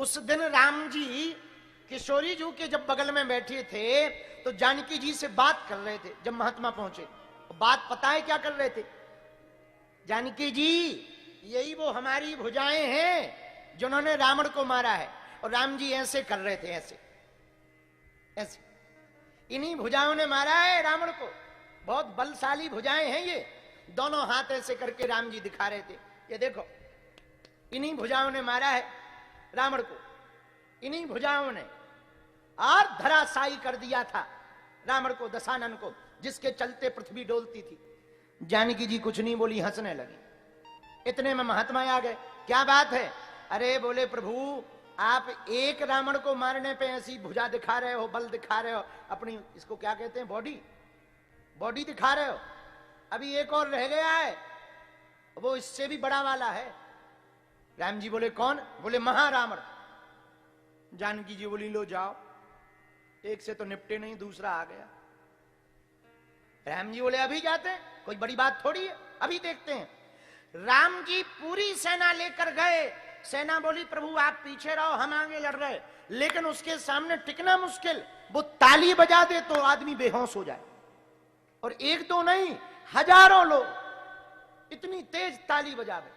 उस दिन राम जी किशोरी जी के जब बगल में बैठे थे तो जानकी जी से बात कर रहे थे। जब महात्मा पहुंचे बात पता है क्या कर रहे थे? जानकी जी यही वो हमारी भुजाएं हैं जिन्होंने रावण को मारा है। और राम जी ऐसे कर रहे थे, ऐसे ऐसे, इन्हीं भुजाओं ने मारा है रावण को। बहुत बलशाली भुजाएं हैं ये। दोनों हाथ ऐसे करके राम जी दिखा रहे थे, ये देखो इन्हीं भुजाओं ने मारा है रावण को, इन्हीं भुजाओं ने। और धराशायी कर दिया था रावण को, दशानन को, जिसके चलते पृथ्वी डोलती थी। जानकी जी कुछ नहीं बोली, हंसने लगी। इतने में महात्मा आ गए। क्या बात है? अरे बोले प्रभु आप एक रावण को मारने पे ऐसी भुजा दिखा रहे हो, बल दिखा रहे हो, अपनी इसको क्या कहते हैं, बॉडी, बॉडी दिखा रहे हो। अभी एक और रह गया है, वो इससे भी बड़ा वाला है। राम जी बोले कौन? बोले महारावण। जानकी जी बोली लो जाओ, एक से तो निपटे नहीं, दूसरा आ गया। राम जी बोले अभी जाते हैं, कोई बड़ी बात थोड़ी है, अभी देखते हैं। राम जी पूरी सेना लेकर गए। सेना बोली प्रभु आप पीछे रहो, हम आगे लड़ रहे। लेकिन उसके सामने टिकना मुश्किल। वो ताली बजा दे तो आदमी बेहोश हो जाए। और एक दो नहीं, हजारों लोग इतनी तेज ताली बजावे।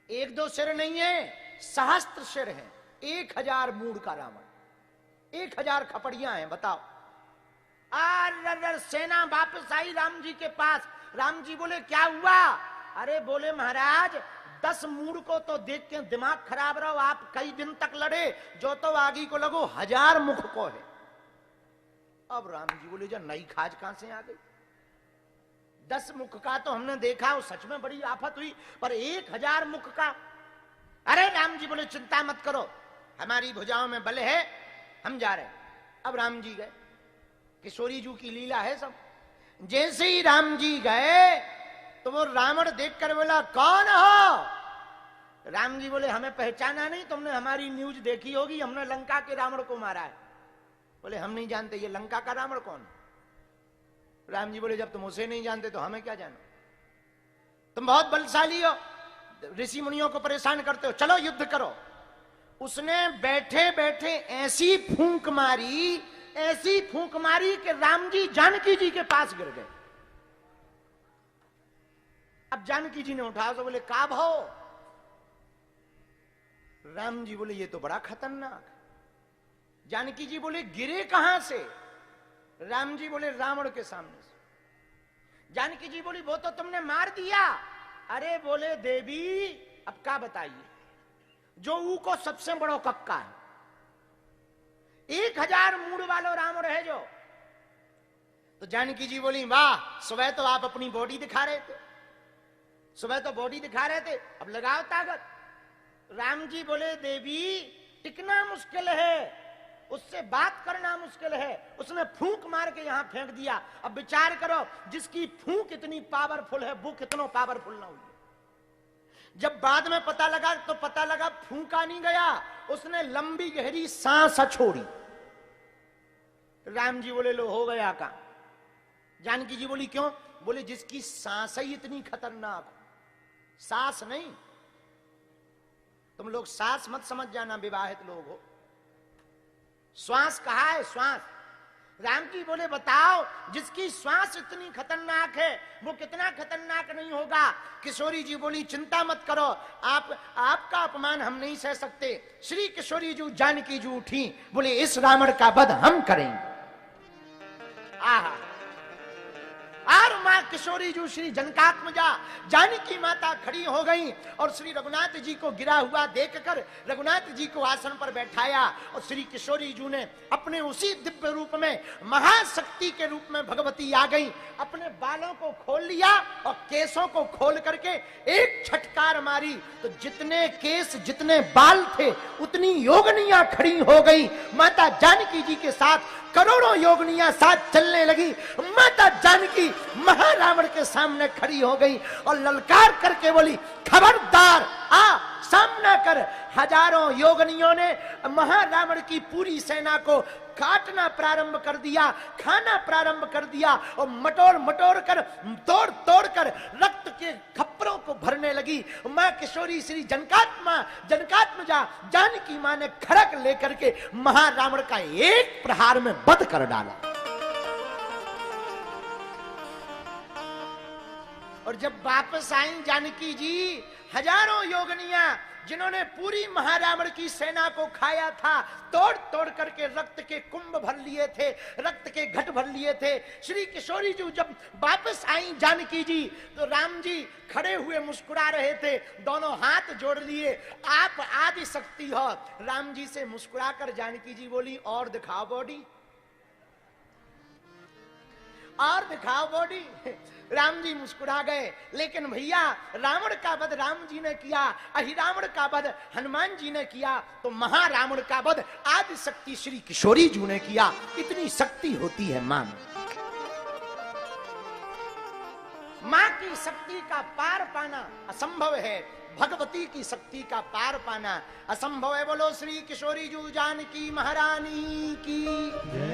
एक दो सिर नहीं है, सहस्त्र सिर है। 1000 मूड का रावण, 1000 खपड़ियां हैं, बताओ। सेना वापस आई राम जी के पास। राम जी बोले क्या हुआ? अरे बोले महाराज 10 मूड को तो देख के दिमाग खराब रहो, आप कई दिन तक लड़े, जो तो आगे को लगो 1000 मुख को है। अब राम जी बोले जो नई खाज कहां से आ गई? 10 मुख का तो हमने देखा, वो सच में बड़ी आफत हुई, पर 1000 मुख का? अरे राम जी बोले चिंता मत करो, हमारी भुजाओं में बल है, हम जा रहे हैं। अब राम जी गए। किशोरी जी की लीला है सब। जैसे ही राम जी गए तो वो रावण देखकर बोला कौन हो? राम जी बोले हमें पहचाना नहीं, तुमने हमारी न्यूज देखी होगी, हमने लंका के रावण को मारा है। बोले हम नहीं जानते ये लंका का रावण कौन है। राम जी बोले जब तुम उसे नहीं जानते तो हमें क्या जानो, तुम बहुत बलशाली हो, ऋषि मुनियों को परेशान करते हो, चलो युद्ध करो। उसने बैठे बैठे ऐसी फूंक मारी, ऐसी फूंक मारी कि राम जी जानकी जी के पास गिर गए। अब जानकी जी ने उठाया तो बोले का भाव? राम जी बोले ये तो बड़ा खतरनाक। जानकी जी बोले गिरे कहां से? राम जी बोले रावण के सामने से। जानकी जी बोली वो तो तुमने मार दिया। अरे बोले देवी अब क्या बताइए, जो ऊ को सबसे बड़ो कक्का है, 1000 मूड वालो रावण है जो। तो जानकी जी बोली वाह, सुबह तो आप अपनी बॉडी दिखा रहे थे, सुबह तो बॉडी दिखा रहे थे, अब लगाओ ताकत। राम जी बोले देवी टिकना मुश्किल है, उससे बात करना मुश्किल है, उसने फूंक मार के यहां फेंक दिया। अब विचार करो जिसकी फूंक इतनी पावरफुल है वो कितना पावरफुल ना हुई। जब बाद में पता लगा तो पता लगा फूंका नहीं गया, उसने लंबी गहरी सांस छोड़ी। राम जी बोले लो हो गया काम। जानकी जी बोली क्यों? बोले जिसकी सांस ही इतनी खतरनाक, सांस नहीं, तुम लोग सांस मत समझ जाना, विवाहित लोग हो, श्वास कहा है, श्वास। राम जी बोले बताओ जिसकी श्वास इतनी खतरनाक है वो कितना खतरनाक नहीं होगा। किशोरी जी बोली चिंता मत करो, आपका अपमान हम नहीं सह सकते। श्री किशोरी जी जानकी जी उठी, बोले इस रावण का वध हम करेंगे। आहा, और मां किशोरी जी श्री जनकात्मजा जानकी माता खड़ी हो गई और श्री रघुनाथ जी को गिरा हुआ देखकर रघुनाथ जी को आसन पर बैठाया। और श्री किशोरी जी ने अपने उसी दिव्य रूप में महाशक्ति के रूप में भगवती आ गई, अपने बालों को खोल लिया और केसों को खोल करके एक छटकार मारी तो जितने केस जितने बाल थे उतनी योगनियां खड़ी हो गई। माता जानकी जी के साथ करोड़ों योगनियां साथ चलने लगी। माता जानकी महा महारावण के सामने खड़ी हो गई और ललकार करके बोली, खबरदार, आ सामना कर। हजारों योगनियों ने महारावण की पूरी सेना को काटना प्रारंभ कर दिया, खाना प्रारंभ कर दिया और मटोर मटोर कर, तोड़ तोड़ कर रक्त के खप्परों को भरने लगी। मां किशोरी श्री जनकात्मजा जानकी मां ने खड़क लेकर के महारावण का एक प्रहार में वध कर डाला। और जब वापस आई जानकी जी, हजारों योगनियां जिन्होंने पूरी महारावण की सेना को खाया था, तोड़ तोड़ करके रक्त के कुंभ भर लिए थे, रक्त के घट भर लिए थे। श्री किशोरी जी जब वापस आई जानकी जी, तो राम जी खड़े हुए मुस्कुरा रहे थे, दोनों हाथ जोड़ लिए, आप आदि शक्ति हो। राम जी से मुस्कुराकर जानकी जी बोली, और दिखाओ बॉडी, और दिखाओ बॉडी। राम जी मुस्कुरा गए, लेकिन भैया रावण का वध राम जी ने किया, अहिरावण का वध हनुमान जी ने किया, तो महारावण का वध आदि शक्ति श्री किशोरी जी ने किया। इतनी शक्ति होती है मां में। मां की शक्ति का पार पाना असंभव है, भगवती की शक्ति का पार पाना असंभव है। बोलो श्री किशोरी जी जानकी महारानी की।